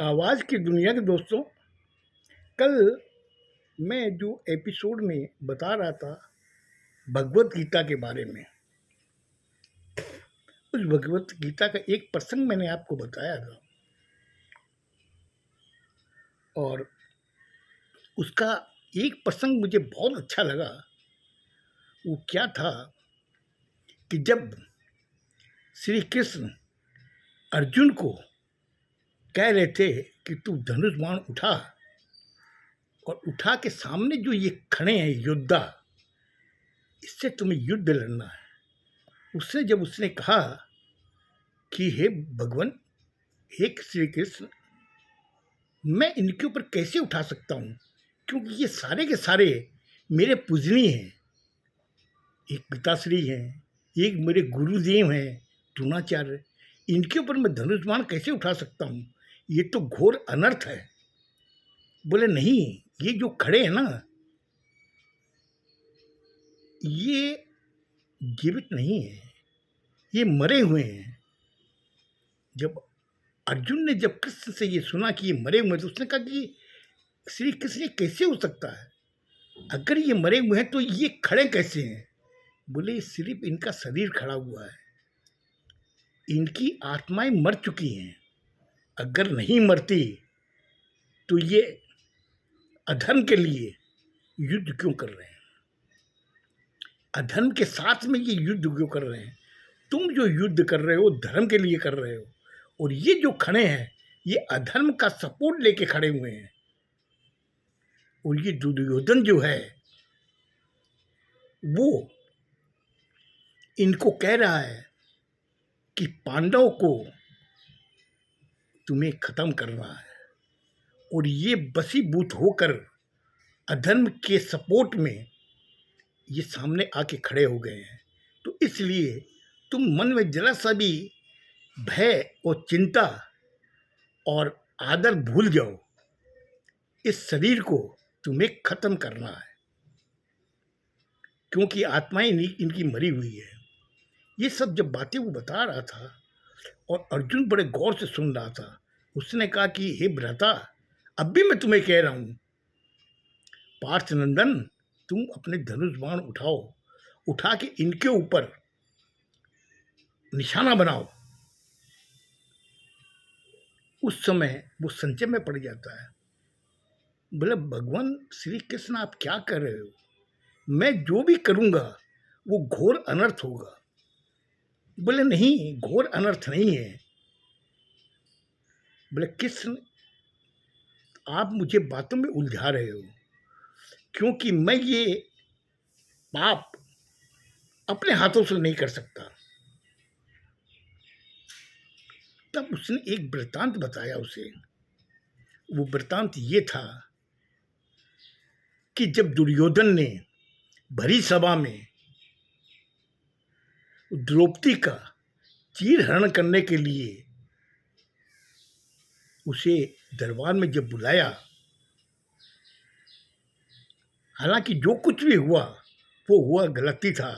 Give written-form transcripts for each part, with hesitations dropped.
आवाज़ की दुनिया के दोस्तों, कल मैं जो एपिसोड में बता रहा था भगवत गीता के बारे में, उस भगवत गीता का एक प्रसंग मैंने आपको बताया था और उसका एक प्रसंग मुझे बहुत अच्छा लगा। वो क्या था कि जब श्री कृष्ण अर्जुन को कह रहे थे कि तू धनुष बाण उठा, और उठा के सामने जो ये खड़े हैं योद्धा, इससे तुम्हें युद्ध लड़ना है। उसने कहा कि हे भगवान, हे श्री कृष्ण, मैं इनके ऊपर कैसे उठा सकता हूँ, क्योंकि ये सारे के सारे मेरे पूजनीय हैं। एक पिताश्री हैं, एक मेरे गुरुदेव हैं द्रोणाचार्य, इनके ऊपर मैं धनुष बाण कैसे उठा सकता हूँ? ये तो घोर अनर्थ है। बोले नहीं, ये जो खड़े हैं ना, ये जीवित नहीं है, ये मरे हुए हैं। जब अर्जुन ने जब कृष्ण से ये सुना कि ये मरे हुए हैं, तो उसने कहा कि श्री कृष्ण, ये कैसे हो सकता है? अगर ये मरे हुए हैं तो ये खड़े कैसे हैं? बोले सिर्फ इनका शरीर खड़ा हुआ है, इनकी आत्माएं मर चुकी हैं। अगर नहीं मरती तो ये अधर्म के लिए युद्ध क्यों कर रहे हैं? अधर्म के साथ में ये युद्ध क्यों कर रहे हैं? तुम जो युद्ध कर रहे हो धर्म के लिए कर रहे हो, और ये जो खड़े हैं ये अधर्म का सपोर्ट लेके खड़े हुए हैं। और ये दुर्योधन जो है वो इनको कह रहा है कि पांडव को तुम्हें खत्म करना है, और ये बसीभूत होकर अधर्म के सपोर्ट में ये सामने आके खड़े हो गए हैं। तो इसलिए तुम मन में जरा सा भी भय और चिंता और आदर भूल जाओ। इस शरीर को तुम्हें खत्म करना है, क्योंकि आत्माएं इनकी मरी हुई है। ये सब जब बातें वो बता रहा था और अर्जुन बड़े गौर से सुन रहा था, उसने कहा कि हे भ्राता, अब भी मैं तुम्हें कह रहा हूँ, पार्थ नंदन, तुम अपने धनुष बाण उठाओ, उठा के इनके ऊपर निशाना बनाओ। उस समय वो संचय में पड़ जाता है। बोले भगवान श्री कृष्ण, आप क्या कर रहे हो? मैं जो भी करूँगा वो घोर अनर्थ होगा। बोले नहीं, घोर अनर्थ नहीं है। बोले कृष्ण, आप मुझे बातों में उलझा रहे हो, क्योंकि मैं ये पाप अपने हाथों से नहीं कर सकता। तब उसने एक वृत्तांत बताया उसे। वो वृत्तांत ये था कि जब दुर्योधन ने भरी सभा में द्रौपदी का चीरहरण करने के लिए उसे दरबार में जब बुलाया, हालांकि जो कुछ भी हुआ वो हुआ गलती था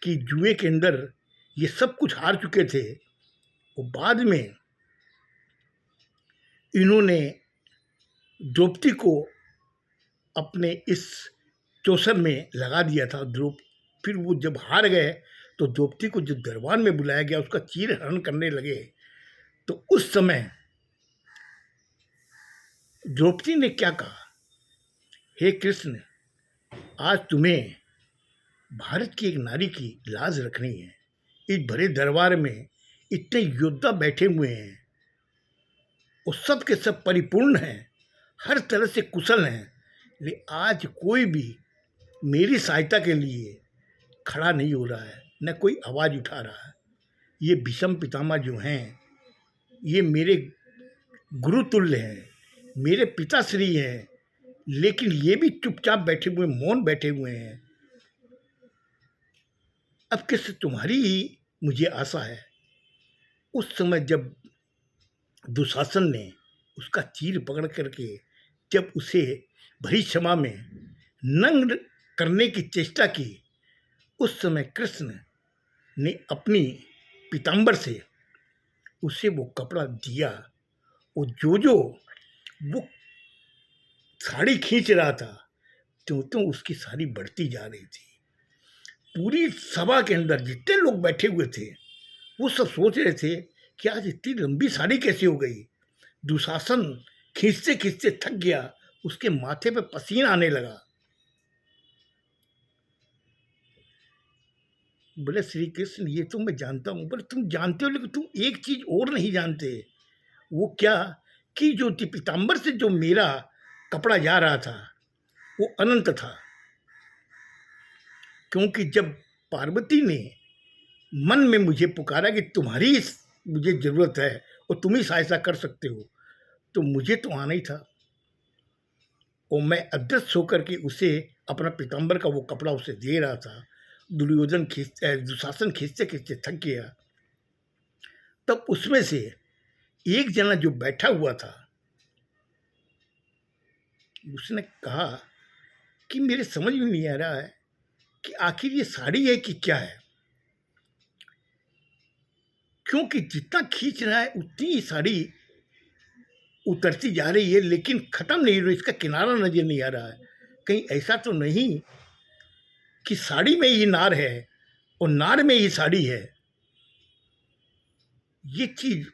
कि जुए के अंदर ये सब कुछ हार चुके थे, और बाद में इन्होंने द्रौपदी को अपने इस चौसर में लगा दिया था। फिर वो जब हार गए तो द्रौपदी को जब दरबार में बुलाया गया, उसका चीरहरण करने लगे, तो उस समय द्रौपदी ने क्या कहा, हे कृष्ण, आज तुम्हें भारत की एक नारी की लाज रखनी है। इस भरे दरबार में इतने योद्धा बैठे हुए हैं और सब के सब परिपूर्ण हैं, हर तरह से कुशल हैं, लेकिन आज कोई भी मेरी सहायता के लिए खड़ा नहीं हो रहा है, न कोई आवाज़ उठा रहा है। ये भीष्म पितामह जो हैं, ये मेरे गुरुतुल्य हैं, मेरे पिताश्री हैं, लेकिन ये भी चुपचाप बैठे हुए, मौन बैठे हुए हैं। अब किस तुम्हारी ही मुझे आशा है। उस समय जब दुशासन ने उसका चीर पकड़ करके जब उसे भरी क्षमा में नग्न करने की चेष्टा की, उस समय कृष्ण ने अपनी पीताम्बर से उसे वो कपड़ा दिया, जो वो साड़ी खींच रहा था, तो उसकी साड़ी बढ़ती जा रही थी। पूरी सभा के अंदर जितने लोग बैठे हुए थे वो सब सोच रहे थे कि आज इतनी लंबी साड़ी कैसे हो गई। दुशासन खींचते खींचते थक गया, उसके माथे पे पसीना आने लगा। बोले श्री कृष्ण ये तो मैं जानता हूँ। बोले तुम जानते हो लेकिन तुम एक चीज और नहीं जानते। वो क्या? कि जो पीताम्बर से जो मेरा कपड़ा जा रहा था वो अनंत था। क्योंकि जब पार्वती ने मन में मुझे पुकारा कि तुम्हारी मुझे जरूरत है और तुम ही सहायता कर सकते हो, तो मुझे तो आना ही था। और मैं अदृश्य होकर के उसे अपना पीताम्बर का वो कपड़ा उसे दे रहा था। दुशासन खींचते खींचते थक गया। तब उसमें से एक जना जो बैठा हुआ था उसने कहा कि मेरे समझ में नहीं आ रहा है कि आखिर ये साड़ी है कि क्या है, क्योंकि जितना खींच रहा है उतनी ही साड़ी उतरती जा रही है, लेकिन खत्म नहीं हो रही, इसका किनारा नजर नहीं आ रहा है। कहीं ऐसा तो नहीं कि साड़ी में ही नार है और नार में ही साड़ी है। ये चीज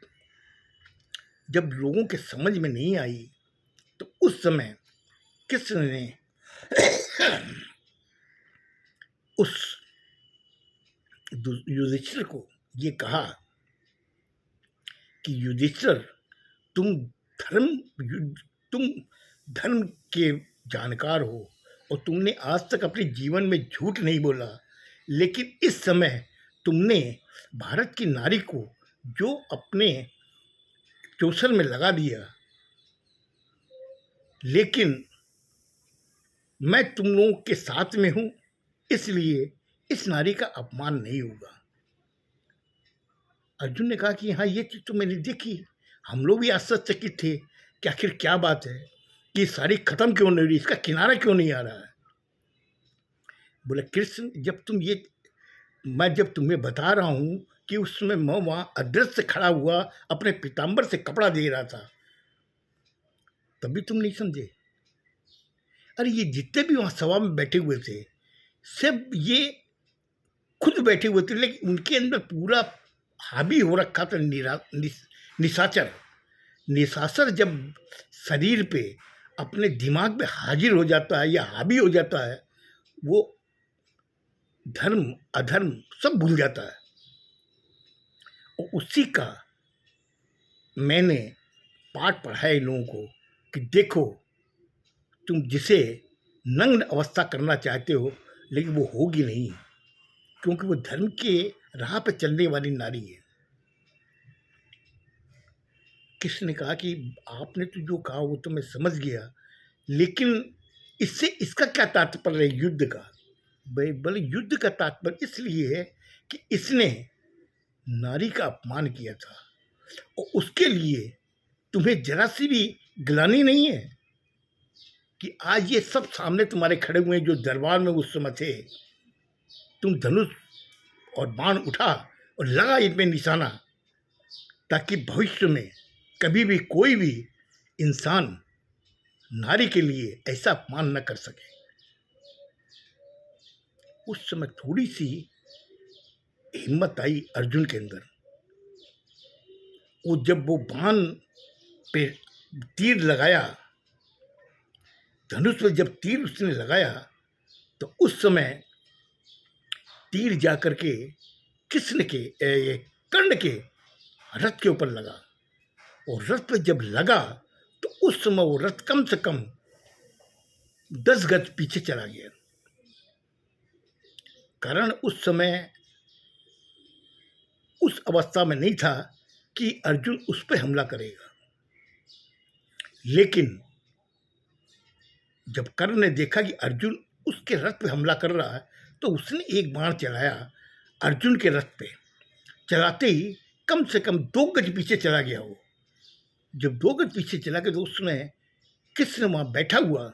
जब लोगों के समझ में नहीं आई तो उस समय कृष्ण ने उस युधिष्ठिर को ये कहा कि युधिष्ठिर तुम धर्म तुम धर्म के जानकार हो और तुमने आज तक अपने जीवन में झूठ नहीं बोला, लेकिन इस समय तुमने भारत की नारी को जो अपने चौसर में लगा दिया, लेकिन मैं तुम लोगों के साथ में हूं, इसलिए इस नारी का अपमान नहीं होगा। अर्जुन ने कहा कि हाँ ये चीज तो मैंने देखी, हम लोग भी आश्चर्यचकित थे कि आखिर क्या बात है कि साड़ी खत्म क्यों नहीं रही, इसका किनारा क्यों नहीं आ रहा है। बोले कृष्ण मैं जब तुम्हें बता रहा हूं कि उस समय मैं वहां अदृश्य खड़ा हुआ अपने पीताम्बर से कपड़ा दे रहा था, तभी तुम नहीं समझे। अरे ये जितने भी वहां सभा में बैठे हुए थे सब ये खुद बैठे हुए थे, लेकिन उनके अंदर पूरा हावी हो रखा था निशाचर। निशाचर जब शरीर पे अपने दिमाग पे हाजिर हो जाता है या हावी हो जाता है, वो धर्म अधर्म सब भूल जाता है। और उसी का मैंने पाठ पढ़ाया इन लोगों को कि देखो तुम जिसे नग्न अवस्था करना चाहते हो, लेकिन वो होगी नहीं, क्योंकि वो धर्म के राह पे चलने वाली नारी है। कृष्ण ने कहा कि आपने तो जो कहा वो तो मैं समझ गया, लेकिन इससे इसका क्या तात्पर्य है युद्ध का? बोले युद्ध का तात्पर्य इसलिए है कि इसने नारी का अपमान किया था और उसके लिए तुम्हें जरा सी भी ग्लानि नहीं है कि आज ये सब सामने तुम्हारे खड़े हुए जो दरबार में उस समय थे, तुम धनुष और बाण उठा और लगा इनमें निशाना, ताकि भविष्य में कभी भी कोई भी इंसान नारी के लिए ऐसा अपमान न कर सके। उस समय थोड़ी सी हिम्मत आई अर्जुन के अंदर। वो जब वो बाण पे तीर लगाया, धनुष पे जब तीर उसने लगाया, तो उस समय तीर जाकर के कृष्ण के कर्ण के रथ के ऊपर लगा। और रथ पे जब लगा तो उस समय वो रथ कम से कम 10 गज पीछे चला गया। कर्ण उस समय उस अवस्था में नहीं था कि अर्जुन उस पर हमला करेगा, लेकिन जब कर्ण ने देखा कि अर्जुन उसके रथ पे हमला कर रहा है, तो उसने एक बाण चलाया अर्जुन के रथ पे। चलाते ही कम से कम 2 गज पीछे चला गया। वो जब 2 गज पीछे चला गया तो उसने कृष्ण वहां बैठा हुआ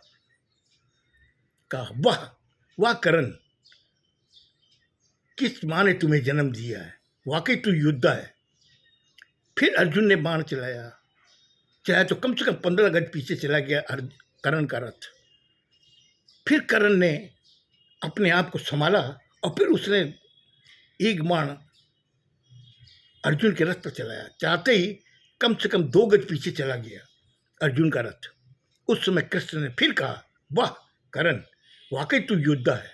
कहा, वाह वाह कर्ण, किस माँ ने तुम्हें जन्म दिया है, वाकई तू योद्धा है। फिर अर्जुन ने बाण चलाया, चलाया तो कम से कम 15 गज पीछे चला गया कर्ण का रथ। फिर कर्ण ने अपने आप को संभाला और फिर उसने एक बाण अर्जुन के रथ पर चलाया। चाहते ही कम से कम 2 गज पीछे चला गया अर्जुन का रथ। उस समय कृष्ण ने फिर कहा, वाह कर्ण, वाकई तू योद्धा है,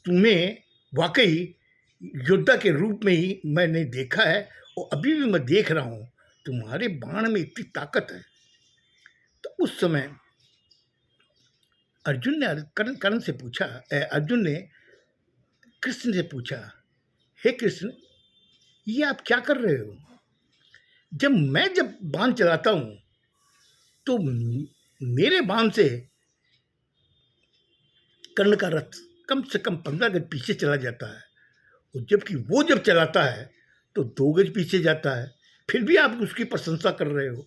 तुम्हें वाकई योद्धा के रूप में ही मैंने देखा है और अभी भी मैं देख रहा हूँ, तुम्हारे बाण में इतनी ताकत है। तो उस समय अर्जुन ने कर्ण से पूछा, अर्जुन ने कृष्ण से पूछा, हे कृष्ण, ये आप क्या कर रहे हो? जब बाण चलाता हूँ तो मेरे बाण से कर्ण का रथ कम से कम 15 गज पीछे चला जाता है, और जबकि वो जब चलाता है तो 2 गज पीछे जाता है। फिर भी आप उसकी प्रशंसा कर रहे हो,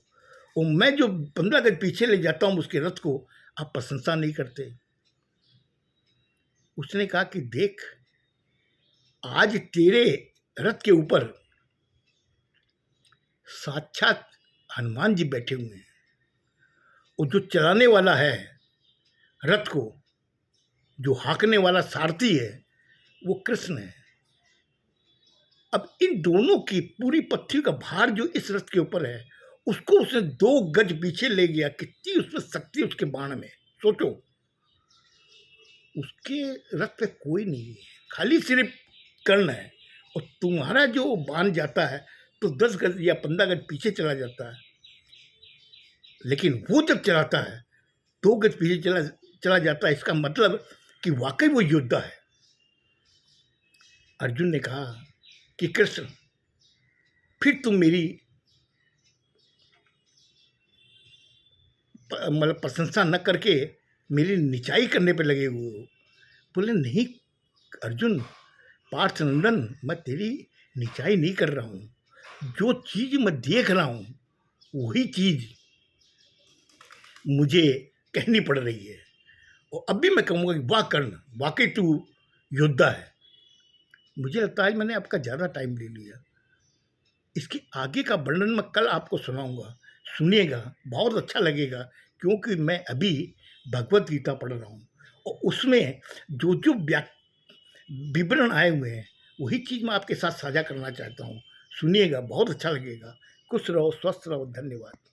और मैं जो 15 गज पीछे ले जाता हूँ उसके रथ को, आप प्रशंसा नहीं करते। उसने कहा कि देख, आज तेरे रथ के ऊपर साक्षात हनुमान जी बैठे हुए हैं, और जो चलाने वाला है रथ को, जो हाँकने वाला सारथी है, वो कृष्ण है। अब इन दोनों की पूरी पृथ्वी का भार जो इस रथ के ऊपर है, उसको उसने 2 गज पीछे ले गया। कितनी उसमें शक्ति उसके बाण में, सोचो। उसके रथ पे कोई नहीं है, खाली सिर्फ कर्ण है, और तुम्हारा जो बाण जाता है तो 10 गज या 15 गज पीछे चला जाता है, लेकिन वो जब चलाता है 2 गज पीछे चला जाता है। इसका मतलब कि वाकई वो योद्धा है। अर्जुन ने कहा कि कृष्ण, फिर तुम मेरी मतलब प्रशंसा न करके मेरी निचाई करने पे लगे हुए हो। बोले, नहीं अर्जुन, पार्थनंदन, मैं तेरी निचाई नहीं कर रहा हूँ। जो चीज़ मैं देख रहा हूँ वही चीज़ मुझे कहनी पड़ रही है, और अब भी मैं कहूँगा कि वाह कर्ण, वाकई तू योद्धा है। मुझे लगता है मैंने आपका ज़्यादा टाइम ले लिया। इसके आगे का वर्णन मैं कल आपको सुनाऊंगा, सुनिएगा, बहुत अच्छा लगेगा, क्योंकि मैं अभी भगवत गीता पढ़ रहा हूँ, और उसमें जो जो विवरण आए हुए हैं वही चीज़ मैं आपके साथ साझा करना चाहता हूँ। सुनिएगा, बहुत अच्छा लगेगा। खुश रहो, स्वस्थ रहो, धन्यवाद।